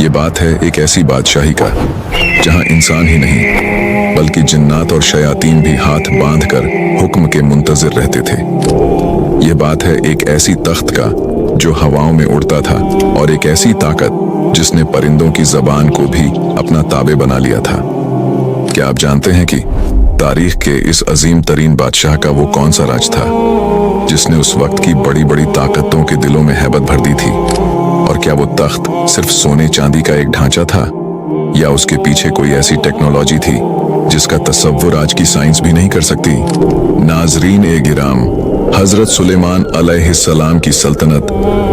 ये बात है एक ऐसी बादशाही का जहां इंसान ही नहीं बल्कि जिन्नात और शयातीन भी हाथ बांधकर हुक्म के मुंतजिर रहते थे। ये बात है एक ऐसी तख्त का जो हवाओं में उड़ता था और एक ऐसी ताकत जिसने परिंदों की जबान को भी अपना ताबे बना लिया था। क्या आप जानते हैं कि तारीख के इस अजीम तरीन बादशाह का वो कौन सा राज था जिसने उस वक्त की बड़ी बड़ी ताकतों के दिलों में हैबत भर दी थी? और क्या वो तख्त सिर्फ सोने चांदी का एक ढांचा था या उसके पीछे कोई ऐसी टेक्नोलॉजी थी जिसका तसव्वुर आज की साइंस भी नहीं कर सकती? नाजरीन ए गिराम, हजरत सुलेमान अलैहिस्सलाम की सल्तनत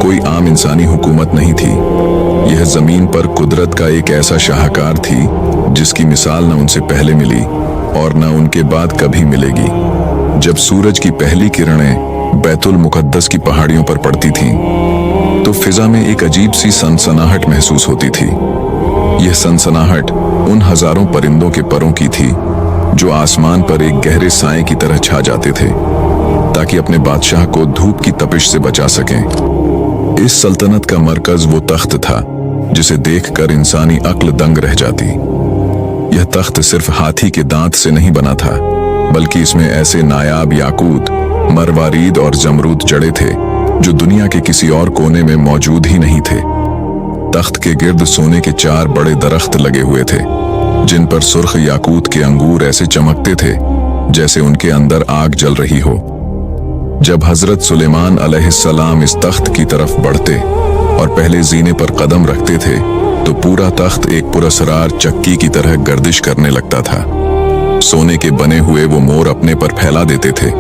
कोई आम इंसानी हुकूमत नहीं थी। यह जमीन पर कुदरत का एक ऐसा शाहकार थी जिसकी मिसाल न उनसे पहले मिली और न उनके बाद कभी मिलेगी। जब सूरज की पहली किरणें बैतुल मुकद्दस की पहाड़ियों पर पड़ती थीं, तो फिजा में एक अजीब सी सनसनाहट महसूस होती थी। यह सनसनाहट उन हजारों परिंदों के परों की थी जो आसमान पर एक गहरे साए की तरह छा जाते थे ताकि अपने बादशाह को धूप की तपिश से बचा सकें। इस सल्तनत का मरकज वो तख्त था जिसे देखकर इंसानी अक्ल दंग रह जाती। यह तख्त सिर्फ हाथी के दांत से नहीं बना था, बल्कि इसमें ऐसे नायाब याकूत, मरवारीद और जमरूद जड़े थे जो दुनिया के किसी और कोने में मौजूद ही नहीं थे। तख्त के गिर्द सोने के 4 बड़े दरख्त लगे हुए थे जिन पर सुर्ख याकूत के अंगूर ऐसे चमकते थे जैसे उनके अंदर आग जल रही हो। जब हजरत सुलेमान अलैहिस्सलाम इस तख्त की तरफ बढ़ते और पहले जीने पर कदम रखते थे तो पूरा तख्त एक पुरस्रार चक्की की तरह गर्दिश करने लगता था। सोने के बने हुए वो मोर अपने पर फैला देते थे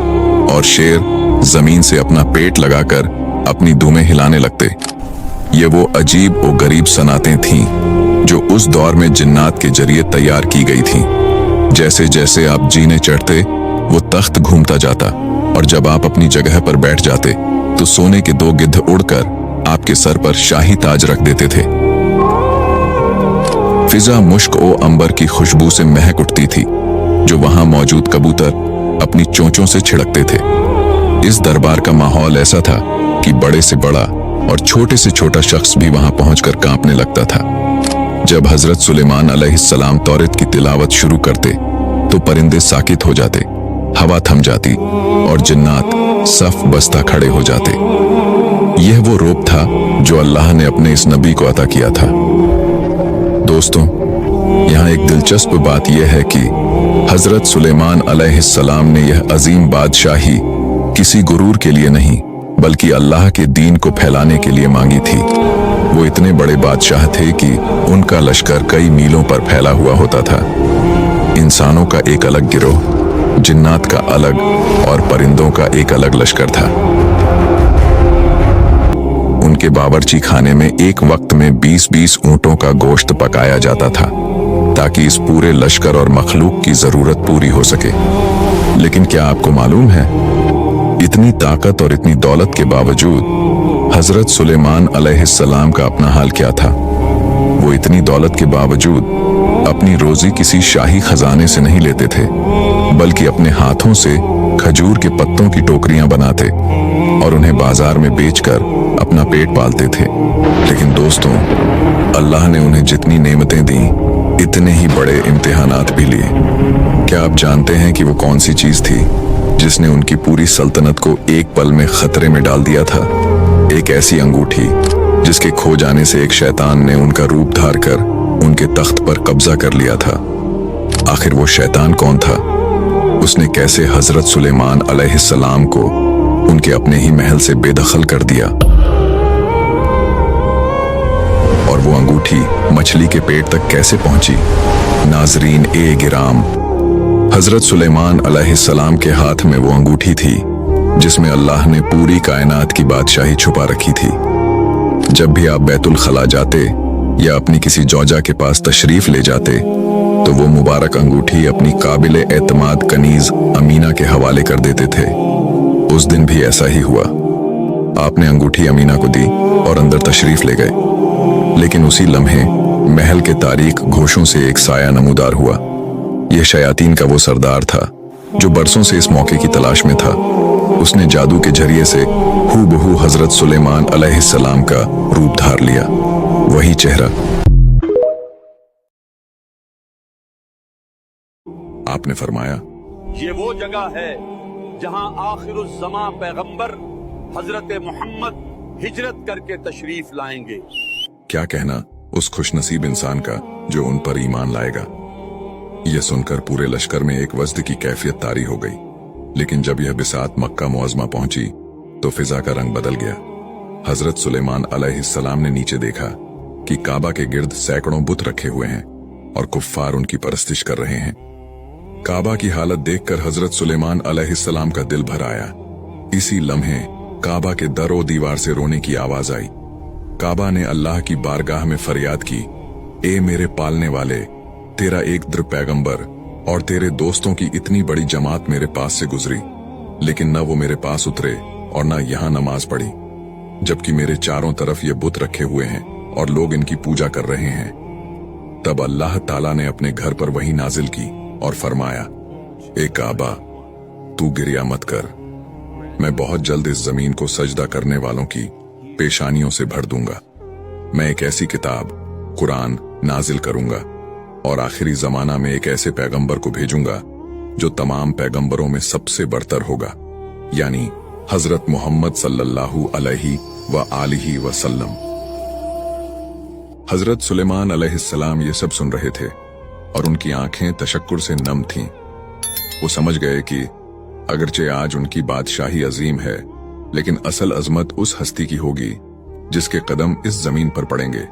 और शेर जमीन से अपना पेट लगाकर अपनी दुमें हिलाने लगते। ये वो अजीब और गरीब सनातें थीं जो उस दौर में जिन्नात के जरिए तैयार की गई थीं। जैसे जैसे आप जीने चढ़ते वो तख्त घूमता जाता और जब आप अपनी जगह पर बैठ जाते तो सोने के 2 गिद्ध उड़कर आपके सर पर शाही ताज रख देते थे। फिजा मुश्क ओ अंबर की खुशबू से महक उठती थी जो वहां मौजूद कबूतर अपनी चोंचों से छिड़कते थे। इस दरबार का माहौल ऐसा था कि बड़े से बड़ा और छोटे से छोटा शख्स भी वहां पहुंचकर कांपने लगता था। जब हजरत सुलेमान अलैहिस्सलाम तौरात की तिलावत शुरू करते तो परिंदे साकित हो जाते, हवा थम जाती और जिन्नात सफ बस्ता खड़े हो जाते। यह वो रूप था जो अल्लाह ने अपने इस नबी को अता किया था। दोस्तों, यहाँ एक दिलचस्प बात यह है कि हजरत सुलेमान अलैहिस्सलाम ने यह अजीम बादशाही किसी गुरूर के लिए नहीं बल्कि अल्लाह के दीन को फैलाने के लिए मांगी थी। वो इतने बड़े बादशाह थे कि उनका लश्कर कई मीलों पर फैला हुआ होता था। इंसानों का एक अलग गिरोह, जिन्नात का अलग और परिंदों का एक अलग लश्कर था। उनके बावर्ची खाने में एक वक्त में 20-20 ऊंटों का गोश्त पकाया जाता था ताकि इस पूरे लश्कर और मखलूक की जरूरत पूरी हो सके। लेकिन क्या आपको मालूम है, इतनी ताकत और इतनी दौलत के बावजूद हजरत सुलेमान अलैहिस्सलाम का अपना हाल क्या था? वो इतनी दौलत के बावजूद अपनी रोजी किसी शाही खजाने से नहीं लेते थे बल्कि अपने हाथों से खजूर के पत्तों की टोकरियां बनाते और उन्हें बाजार में बेचकर अपना पेट पालते थे। लेकिन दोस्तों, अल्लाह ने उन्हें जितनी नेमतें दी इतने ही बड़े इम्तिहानात भी लिए। क्या आप जानते हैं कि वो कौन सी चीज थी जिसने उनकी पूरी सल्तनत को एक पल में खतरे में डाल दिया था? एक ऐसी अंगूठी जिसके खो जाने से एक शैतान ने उनका रूप धार कर उनके तख्त पर कब्जा कर लिया था। आखिर वो शैतान कौन था? उसने कैसे हजरत सुलेमान अलैहिस्सलाम को उनके अपने ही महल से बेदखल कर दिया? और वो अंगूठी मछली के पेट तक कैसे पहुंची? नाजरीन ए गिराम, हजरत सुलेमान अलैहिस्सलाम के हाथ में वो अंगूठी थी जिसमें अल्लाह ने पूरी कायनात की बादशाही छुपा रखी थी। जब भी आप बैतुल खला जाते या अपनी किसी जौजा के पास तशरीफ ले जाते तो वो मुबारक अंगूठी अपनी काबिल एतमाद कनीज अमीना के हवाले कर देते थे। उस दिन भी ऐसा ही हुआ। आपने अंगूठी अमीना को दी और अंदर तशरीफ ले गए। लेकिन उसी लम्हे महल के तारीक घोषों से एक साया नमूदार हुआ। यह शयातीन का वो सरदार था जो बरसों से इस मौके की तलाश में था। उसने जादू के जरिए से हूबहू हजरत सुलेमान अलैहिस्सलाम का रूप धार लिया। वही चेहरा आपने फरमाया, ये वो जगह है जहां आखिरुज़्ज़मां पैगंबर हजरत मोहम्मद हिजरत करके तशरीफ लाएंगे। क्या कहना उस खुशनसीब इंसान का जो उन पर ईमान लाएगा। यह सुनकर पूरे लश्कर में एक वज्द की कैफियत तारी हो गई। लेकिन जब यह बिसात मक्का मुअज़्ज़मा पहुंची तो फिजा का रंग बदल गया। हजरत सुलेमान अलैहिस्सलाम ने नीचे देखा कि काबा के गिर्द सैकड़ों बुत रखे हुए हैं और कुफ्फार उनकी परस्तिश कर रहे हैं। काबा की हालत देखकर हजरत सुलेमान अलैहिस्सलाम का दिल भर आया। इसी लम्हे काबा के दरो दीवार से रोने की आवाज आई। काबा ने अल्लाह की बारगाह में फरियाद की, ए मेरे पालने वाले, तेरा एक दर पैगंबर और तेरे दोस्तों की इतनी बड़ी जमात मेरे पास से गुजरी, लेकिन न वो मेरे पास उतरे और न यहां नमाज पढ़ी, जबकि मेरे चारों तरफ ये बुत रखे हुए हैं और लोग इनकी पूजा कर रहे हैं। तब अल्लाह ताला ने अपने घर पर वही नाजिल की और फरमाया, ए काबा, तू गिरिया मत कर, मैं बहुत जल्द इस जमीन को सजदा करने वालों की पेशानियों से भर दूंगा। मैं एक ऐसी किताब कुरान नाजिल करूंगा और आखिरी जमाना में एक ऐसे पैगंबर को भेजूंगा जो तमाम पैगंबरों में सबसे बरतर होगा, यानी हजरत मोहम्मद सल्लल्लाहु अलैहि व आलिहि वसल्लम। हजरत सुलेमान अलैहिस्सलाम ये सब सुन रहे थे और उनकी आंखें तशक्कुर से नम थीं। वो समझ गए कि अगरचे आज उनकी बादशाही अजीम है, लेकिन असल अजमत उस हस्ती की होगी जिसके कदम इस जमीन पर पड़ेंगे।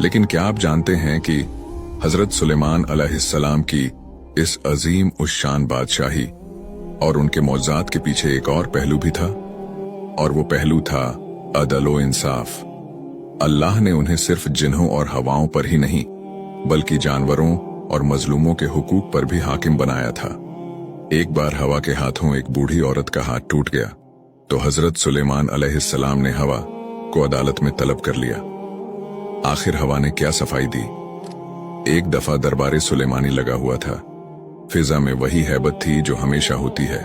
लेकिन क्या आप जानते हैं कि हजरत सुलेमान अलैहिस्सलाम की इस अजीम उश्शान बादशाही और उनके मौज़ात के पीछे एक और पहलू भी था, और वो पहलू था अदल व इंसाफ। अल्लाह ने उन्हें सिर्फ जिन्हों और हवाओं पर ही नहीं बल्कि जानवरों और मजलूमों के हुकूक पर भी हाकिम बनाया था। एक बार हवा के हाथों एक बूढ़ी औरत का हाथ टूट गया तो हजरत सुलेमान अलैहिस्सलाम ने हवा को अदालत में तलब कर लिया। आखिर हवा ने क्या सफाई दी। एक दफा दरबारे सुलेमानी लगा हुआ था। फिजा में वही हैबत थी जो हमेशा होती है,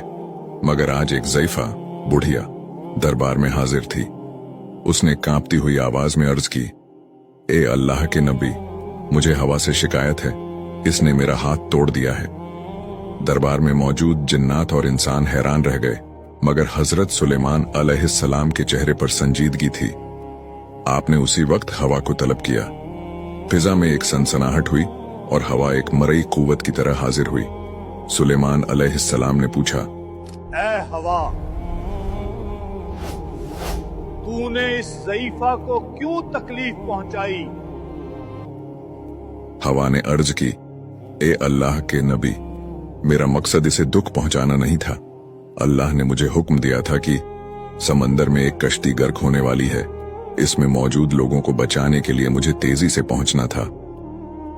मगर आज एक ज़ईफा बुढ़िया दरबार में हाजिर थी। उसने कांपती हुई आवाज में अर्ज की, ए अल्लाह के नबी, मुझे हवा से शिकायत है, इसने मेरा हाथ तोड़ दिया है। दरबार में मौजूद जिन्नात और इंसान हैरान रह गए, मगर हजरत सुलेमान अलैहिस्सलाम के चेहरे पर संजीदगी थी। आपने उसी वक्त हवा को तलब किया। फिजा में एक सनसनाहट हुई और हवा एक मरई कुव्वत की तरह हाजिर हुई। सुलेमान अलैहिस्सलाम ने पूछा, ऐ हवा, तूने इस ज़ईफा को क्यों तकलीफ पहुंचाई? हवा ने अर्ज की, ए अल्लाह के नबी, मेरा मकसद इसे दुख पहुंचाना नहीं था। अल्लाह ने मुझे हुक्म दिया था कि समंदर में एक कश्ती गर्क होने वाली है, इसमें मौजूद लोगों को बचाने के लिए मुझे तेजी से पहुंचना था।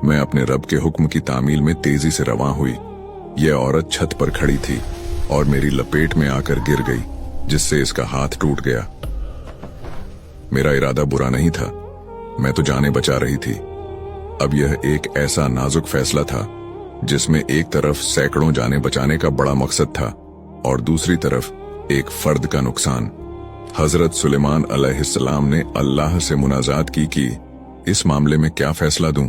मैं अपने रब के हुक्म की तामील में तेजी से रवां हुई। यह औरत छत पर खड़ी थी और मेरी लपेट में आकर गिर गई, जिससे इसका हाथ टूट गया। मेरा इरादा बुरा नहीं था, मैं तो जाने बचा रही थी। अब यह एक ऐसा नाजुक फैसला था जिसमें एक तरफ सैकड़ों जाने बचाने का बड़ा मकसद था और दूसरी तरफ एक फर्द का नुकसान। हजरत सुलेमान अलैहिस्सलाम ने अल्लाह से मुनाजात की कि इस मामले में क्या फैसला दूं।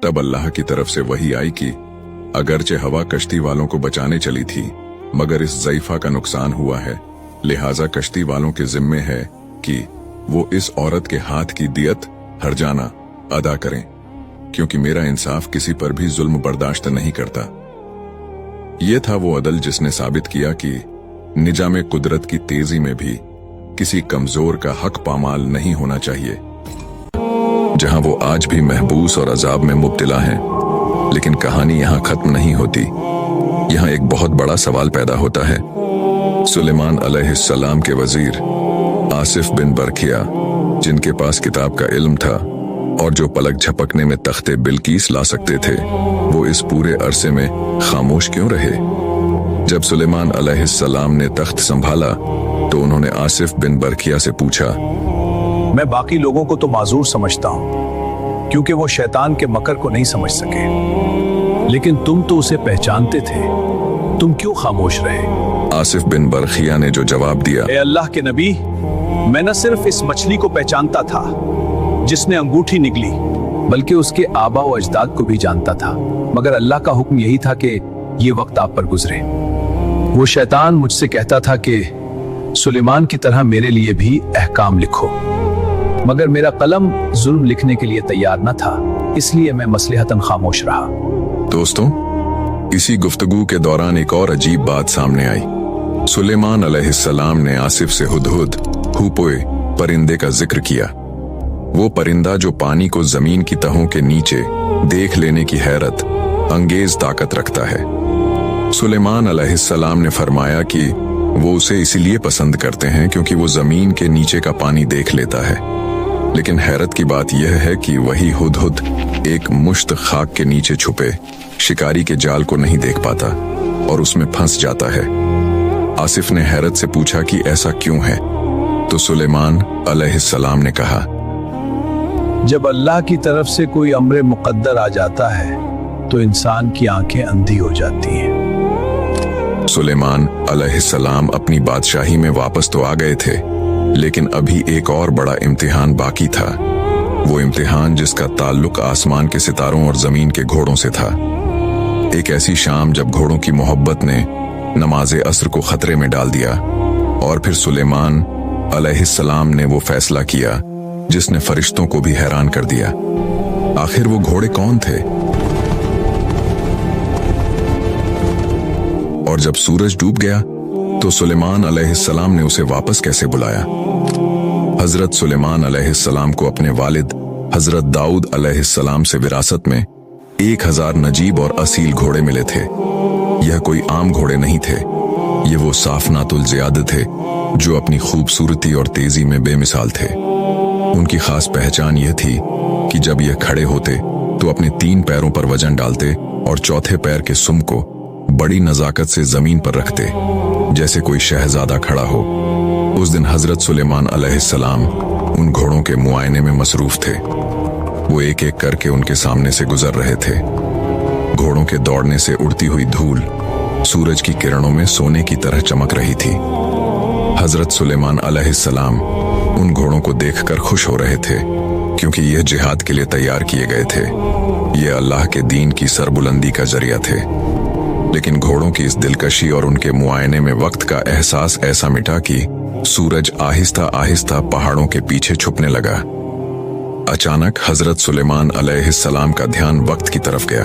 तब अल्लाह की तरफ से वही आई कि अगरचे हवा कश्ती वालों को बचाने चली थी, मगर इस ज़ईफा का नुकसान हुआ है, लिहाजा कश्ती वालों के जिम्मे है कि वो इस औरत के हाथ की दियत हर्जाना अदा करें, क्योंकि मेरा इंसाफ किसी पर भी जुल्म बर्दाश्त नहीं करता। यह था वो अदल जिसने साबित किया कि निजामे कुदरत की तेजी में भी किसी कमजोर का हक पामाल नहीं होना चाहिए। जहां वो आज भी महबूस और अजाब में मुब्तला हैं, लेकिन कहानी यहाँ खत्म नहीं होती। यहाँ एक बहुत बड़ा सवाल पैदा होता है। सुलेमान अलैहिस्सलाम के वजीर आसिफ बिन बरखिया, जिनके पास किताब का इल्म था और जो पलक झपकने में तख्ते बिल्कीस ला सकते थे, वो इस पूरे अरसे में खामोश क्यों रहे? जब सुलेमान अलैहिस्सलाम ने तख्त संभाला तो उन्होंने आसिफ बिन बरखिया से पूछा, मैं बाकी लोगों को तो माजूर समझता हूं क्योंकि वो शैतान के मकर को नहीं समझ सके, लेकिन तुम तो उसे पहचानते थे, तुम क्यों खामोश रहे? आसिफ बिन बरखिया ने जो जवाब दिया, ए अल्लाह के नबी, मैं न सिर्फ इस मछली को पहचानता था जिसने अंगूठी निगली, बल्कि उसके आबा व अजदाद को भी जानता था, मगर अल्लाह का हुक्म यही था कि ये वक्त आप पर गुजरे। वो शैतान मुझसे कहता था कि सुलेमान की तरह मेरे लिए भी अहकाम लिखो, मगर मेरा कलम जुल्म लिखने के लिए तैयार न था, इसलिए मैं मसलहतन खामोश रहा। दोस्तों, इसी गुफ्तगू के दौरान एक और अजीब बात सामने आई। सुलेमान अलैहिस्सलाम ने आसिफ से हुदहुद हुपोए परिंदे का जिक्र किया। वो परिंदा जो पानी को जमीन की तहों के नीचे देख लेने की हैरत अंगेज ताकत रखता है। सुलेमान अलैहिस्सलाम ने फरमाया कि वो उसे इसीलिए पसंद करते हैं क्योंकि वो जमीन के नीचे का पानी देख लेता है। लेकिन हैरत की बात यह है कि वही हुदहुद एक मुश्त खाक के नीचे छुपे शिकारी के जाल को नहीं देख पाता और उसमें फंस जाता है। आसिफ ने हैरत से पूछा कि ऐसा क्यों है, तो सुलेमान अलैहिस्सलाम ने कहा, जब अल्लाह की तरफ से कोई अम्र मुकद्दर आ जाता है तो इंसान की आंखें अंधी हो जाती हैं। सुलेमान अलैहिस्सलाम अपनी बादशाही में वापस तो आ गए थे, लेकिन अभी एक और बड़ा इम्तिहान बाकी था। वो इम्तिहान जिसका ताल्लुक आसमान के सितारों और जमीन के घोड़ों से था। एक ऐसी शाम जब घोड़ों की मोहब्बत ने नमाज़े असर को खतरे में डाल दिया और फिर सुलेमान अलैहिस्सलाम ने वो फैसला किया जिसने फरिश्तों को भी हैरान कर दिया। आखिर वो घोड़े कौन थे? और जब सूरज डूब गया तो सुलेमान अलैहिस्सलाम ने उसे वापस कैसे बुलाया? हजरत सुलेमान अलैहिस्सलाम को अपने वालिद हजरत दाऊद अलैहिस्सलाम से विरासत में 1000 नजीब और असील घोड़े मिले थे। यह कोई आम घोड़े नहीं थे, ये वो साफनातुल ज़ियाद थे जो अपनी खूबसूरती और तेजी में बेमिसाल थे। उनकी खास पहचान यह थी कि जब यह खड़े होते तो अपने 3 पैरों पर वजन डालते और चौथे पैर के सुम को बड़ी नजाकत से जमीन पर रखते, जैसे कोई शहजादा खड़ा हो। उस दिन हजरत सुलेमान अलैहिस्सलाम उन घोड़ों के मुआयने में मसरूफ थे। वो एक एक करके उनके सामने से गुजर रहे थे। घोड़ों के दौड़ने से उड़ती हुई धूल सूरज की किरणों में सोने की तरह चमक रही थी। हजरत सुलेमान अलैहिस्सलाम उन घोड़ों को देखकर खुश हो रहे थे, क्योंकि यह जिहाद के लिए तैयार किए गए थे। ये अल्लाह के दीन की सरबुलंदी का जरिया थे। लेकिन घोड़ों की इस दिलकशी और उनके मुआयने में वक्त का एहसास ऐसा मिटा कि सूरज आहिस्ता आहिस्ता पहाड़ों के पीछे छुपने लगा। अचानक हजरत सुलेमान अलैहिस्सलाम का ध्यान वक्त की तरफ गया।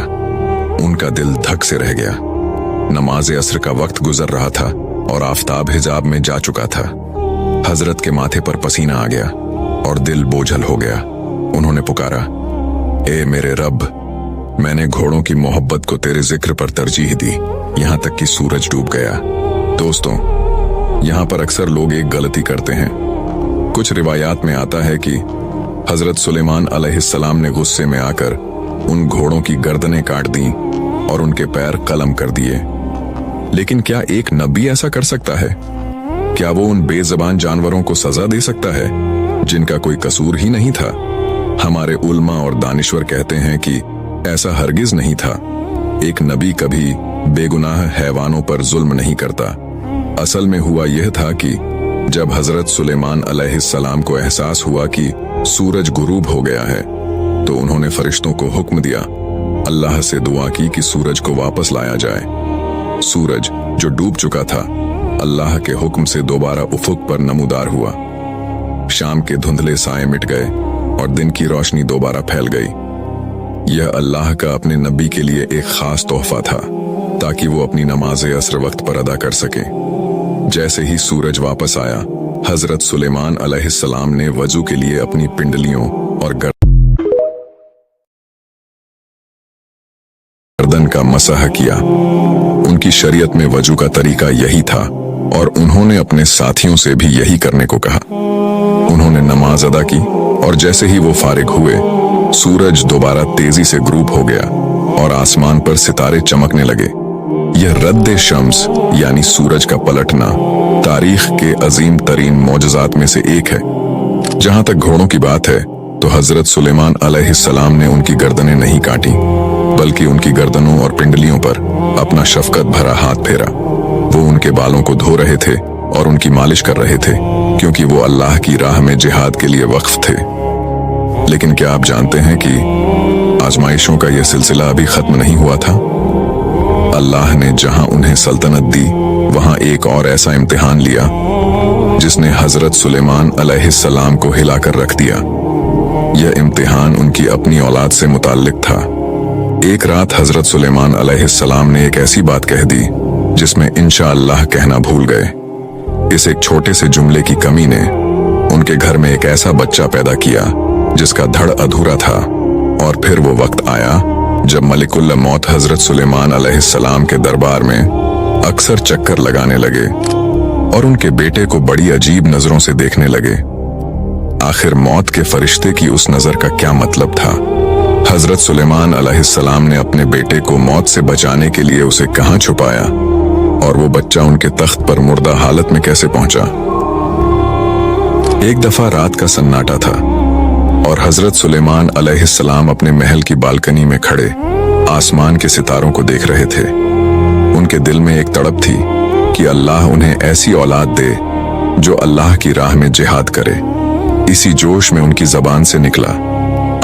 उनका दिल धक से रह गया। नमाज़े असर का वक्त गुजर रहा था और आफताब हिजाब में जा चुका था। हजरत के माथे पर पसीना आ गया और दिल बोझल हो गया। उन्होंने पुकारा, ए मेरे रब, मैंने घोड़ों की मोहब्बत को तेरे जिक्र पर तरजीह दी, यहां तक कि सूरज डूब गया। दोस्तों, यहां पर अक्सर लोग एक गलती करते हैं। कुछ रिवायात में आता है कि हजरत सुलेमान अलैहिस्सलाम ने गुस्से में आकर उन घोड़ों की गर्दनें काट दी और उनके पैर कलम कर दिए। लेकिन क्या एक नबी ऐसा कर सकता है? क्या वो उन बेज़बान जानवरों को सजा दे सकता है जिनका कोई कसूर ही नहीं था? हमारे उल्मा और दानिश्वर कहते हैं कि ऐसा हरगिज नहीं था। एक नबी कभी बेगुनाह हैवानों पर जुल्म नहीं करता। असल में हुआ यह था कि जब हजरत सुलेमान अलैहिस्सलाम को एहसास हुआ कि सूरज गुरूब हो गया है, तो उन्होंने फरिश्तों को हुक्म दिया, अल्लाह से दुआ की कि सूरज को वापस लाया जाए। सूरज जो डूब चुका था, अल्लाह के हुक्म से दोबारा उफुक पर नमूदार हुआ। शाम के धुंधले साए मिट गए और दिन की रोशनी दोबारा फैल गई। यह अल्लाह का अपने नबी के लिए एक खास तोहफा था, ताकि वो अपनी नमाज़े असर वक्त पर अदा कर सके। जैसे ही सूरज वापस आया, हजरत सुलेमान अलैहिस्सलाम ने वजू के लिए अपनी पिंडलियों और गर्दन का मसह किया। उनकी शरीयत में वजू का तरीका यही था और उन्होंने अपने साथियों से भी यही करने को कहा। उन्होंने नमाज अदा की और जैसे ही वो फारिग हुए, सूरज दोबारा तेजी से ग्रूब हो गया और आसमान पर सितारे चमकने लगे। यह रद्द शम्स यानी सूरज का पलटना तारीख के अजीम तरीन मौजज़ात में से एक है। जहां तक घोड़ों की बात है, तो हजरत सुलेमान अलैहिस्सलाम ने उनकी गर्दनें नहीं काटी, बल्कि उनकी गर्दनों और पिंडलियों पर अपना शफकत भरा हाथ फेरा। वो उनके बालों को धो रहे थे और उनकी मालिश कर रहे थे, क्योंकि वो अल्लाह की राह में जिहाद के लिए वक्फ थे। लेकिन क्या आप जानते हैं कि आजमाइशों का यह सिलसिला अभी खत्म नहीं हुआ था? अल्लाह ने जहां उन्हें सल्तनत दी वहां एक और ऐसा इम्तिहान लिया जिसने हजरत सुलेमान अलैहिस्सलाम को हिलाकर रख दिया। यह इम्तिहान उनकी अपनी औलाद से मुताल्लिक था। एक रात हजरत सुलेमान अलैहिस्सलाम ने एक ऐसी बात कह दी जिसमें इंशाअल्लाह कहना भूल गए। इस एक छोटे से जुमले की कमी ने उनके घर में एक ऐसा बच्चा पैदा किया जिसका धड़ अधूरा था। और फिर वो वक्त आया जब मलिकुल मौत हजरत सुलेमान अलैहिस्सलाम के दरबार में अक्सर चक्कर लगाने लगे और उनके बेटे को बड़ी अजीब नजरों से देखने लगे। आखिर मौत के फरिश्ते की उस नजर का क्या मतलब था? हजरत सुलेमान अलैहिस्सलाम ने अपने बेटे को मौत से बचाने के लिए उसे कहां छुपाया और वो बच्चा उनके तख्त पर मुर्दा हालत में कैसे पहुंचा? एक दफा रात का सन्नाटा था और हजरत सुलेमान अलैहिस्सलाम अपने महल की बालकनी में खड़े आसमान के सितारों को देख रहे थे। उनके दिल में एक तड़प थी कि अल्लाह उन्हें ऐसी औलाद दे जो अल्लाह की राह में जिहाद करे। इसी जोश में उनकी जबान से निकला,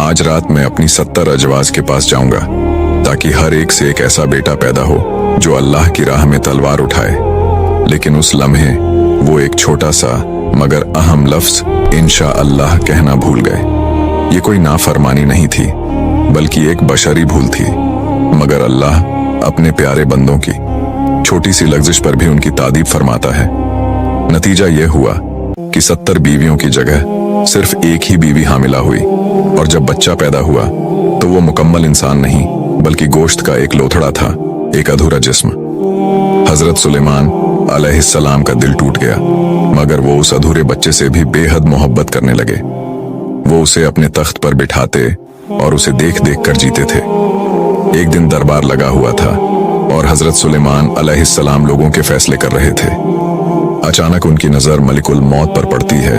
आज रात मैं अपनी 70 अजवाज के पास जाऊंगा ताकि हर एक से एक ऐसा बेटा पैदा हो जो अल्लाह की राह में तलवार उठाए। लेकिन उस लम्हे वो एक छोटा सा मगर अहम लफ्ज इंशाअल्लाह कहना भूल गए। ये कोई नाफरमानी नहीं थी बल्कि एक बशरी भूल थी, मगर अल्लाह अपने प्यारे बंदों की छोटी सी लग्जिश पर भी उनकी तारीफ फरमाता है। नतीजा यह हुआ कि 70 बीवियों की जगह सिर्फ एक ही बीवी हामिला हुई और जब बच्चा पैदा हुआ तो वो मुकम्मल इंसान नहीं बल्कि गोश्त का एक लोथड़ा था, एक अधूरा जिस्म। हजरत सुलेमान अलैहिस्सलाम का दिल टूट गया, मगर वो उस अधूरे बच्चे से भी बेहद मोहब्बत करने लगे। वो उसे अपने तख्त पर बिठाते और उसे देख देख कर जीते थे। एक दिन दरबार लगा हुआ था और हजरत सुलेमान अलैहिस्सलाम लोगों के फैसले कर रहे थे। अचानक उनकी नजर मलिकुल मौत पर पड़ती है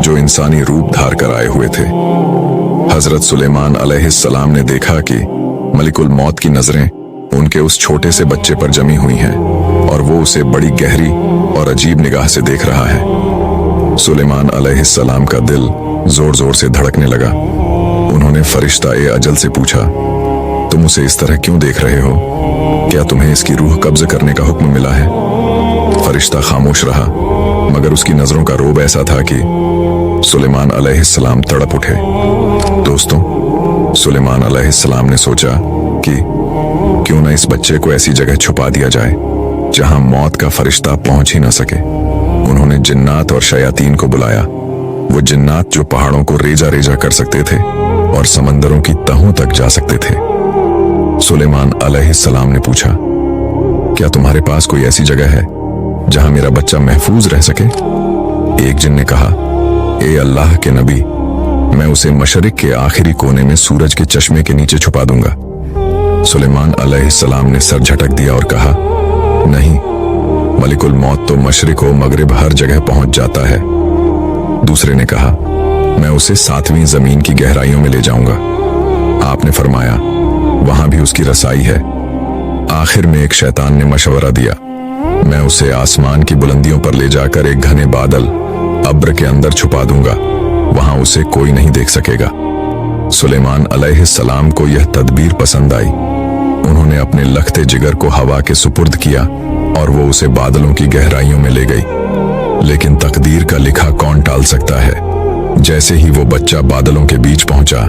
जो इंसानी रूप धार कर आए हुए थे। हजरत सुलेमान अलैहिस्सलाम ने देखा कि मलिकुल मौत की नजरें उनके उस छोटे से बच्चे पर जमी हुई हैं और वो उसे बड़ी गहरी और अजीब निगाह से देख रहा है। सुलेमान अलैहिस्सलाम का दिल जोर जोर से धड़कने लगा। उन्होंने फरिश्ता ए अजल से पूछा, तुम उसे इस तरह क्यों देख रहे हो? क्या तुम्हें इसकी रूह कब्ज करने का हुक्म मिला है? फरिश्ता खामोश रहा, मगर उसकी नजरों का रोब ऐसा था कि सुलेमान अलैहिस्सलाम तड़प उठे। दोस्तों, सुलेमान अलैहिस्सलाम ने सोचा कि क्यों न इस बच्चे को ऐसी जगह छुपा दिया जाए जहां मौत का फरिश्ता पहुंच ही न सके। उन्होंने जिन्नात और शयातीन को बुलाया, वो जिन्नात जो पहाड़ों को रेजा रेजा कर सकते थे और समंदरों की तहों तक जा सकते थे। सुलेमान अलैहिस्सलाम ने पूछा, क्या तुम्हारे पास कोई ऐसी जगह है जहां मेरा बच्चा महफूज रह सके? एक जिन ने कहा, ए अल्लाह के नबी, मैं उसे मशरिक के आखिरी कोने में सूरज के चश्मे के नीचे छुपा दूंगा। सुलेमान अलैहिस्सलाम ने सर झटक दिया और कहा, नहीं, मलिकुल मौत तो मशरिक व मगरिब हर जगह पहुंच जाता है। दूसरे ने कहा, मैं उसे 7वीं जमीन की गहराइयों में ले जाऊंगा। आपने फरमाया, वहां भी उसकी रसाई है। आखिर में एक शैतान ने मशवरा दिया, मैं उसे आसमान की बुलंदियों पर ले जाकर एक घने बादल अब्र के अंदर छुपा दूंगा, वहां उसे कोई नहीं देख सकेगा। सुलेमान अलैहिस्सलाम को यह तदबीर पसंद आई। उन्होंने अपने लखते जिगर को हवा के सुपुर्द किया और वो उसे बादलों की गहराइयों में ले गई। लेकिन तकदीर का लिखा कौन टाल सकता है? जैसे ही वो बच्चा बादलों के बीच पहुंचा,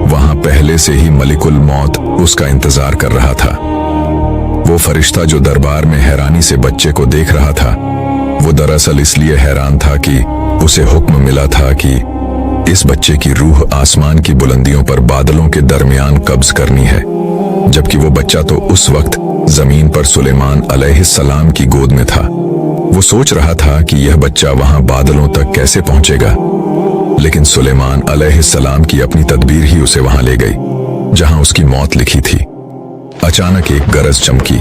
वहां पहले से ही मलिकुल मौत उसका इंतजार कर रहा था। वो फरिश्ता जो दरबार में हैरानी से बच्चे को देख रहा था, वो दरअसल इसलिए हैरान था कि उसे हुक्म मिला था कि इस बच्चे की रूह आसमान की बुलंदियों पर बादलों के दरमियान कब्ज करनी है, जबकि वो बच्चा तो उस वक्त जमीन पर सुलेमान अलैहिस्सलाम की गोद में था। वो सोच रहा था कि यह बच्चा वहां बादलों तक कैसे पहुंचेगा, लेकिन सुलेमान अलैहिस्सलाम की अपनी तदबीर ही उसे वहां ले गई जहां उसकी मौत लिखी थी। अचानक एक गरज चमकी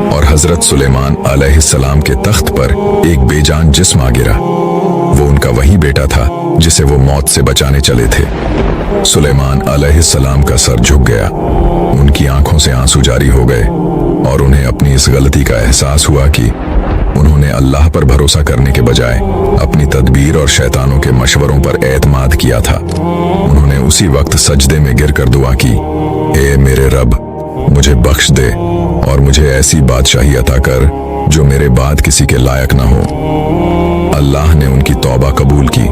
और हजरत सुलेमान अलैहिस्सलाम के तख्त पर एक बेजान जिस्म आ गिरा। वो उनका वही बेटा था जिसे वो मौत से बचाने चले थे। सुलेमान अलैहिस्सलाम का सर झुक गया, उनकी आंखों से आंसू जारी हो गए और उन्हें अपनी इस गलती का एहसास हुआ कि उन्होंने अल्लाह पर भरोसा करने के बजाय अपनी तदबीर और शैतानों के मशवरों पर एतमाद किया था। उन्होंने उसी वक्त सजदे में गिरकर दुआ की, ए मेरे रब, मुझे बख्श दे और मुझे ऐसी बादशाही अता कर जो मेरे बाद किसी के लायक ना हो। अल्लाह ने उनकी तौबा कबूल की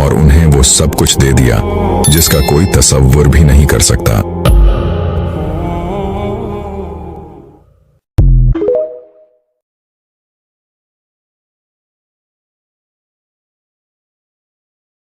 और उन्हें वो सब कुछ दे दिया जिसका कोई तसव्वुर भी नहीं कर सकता।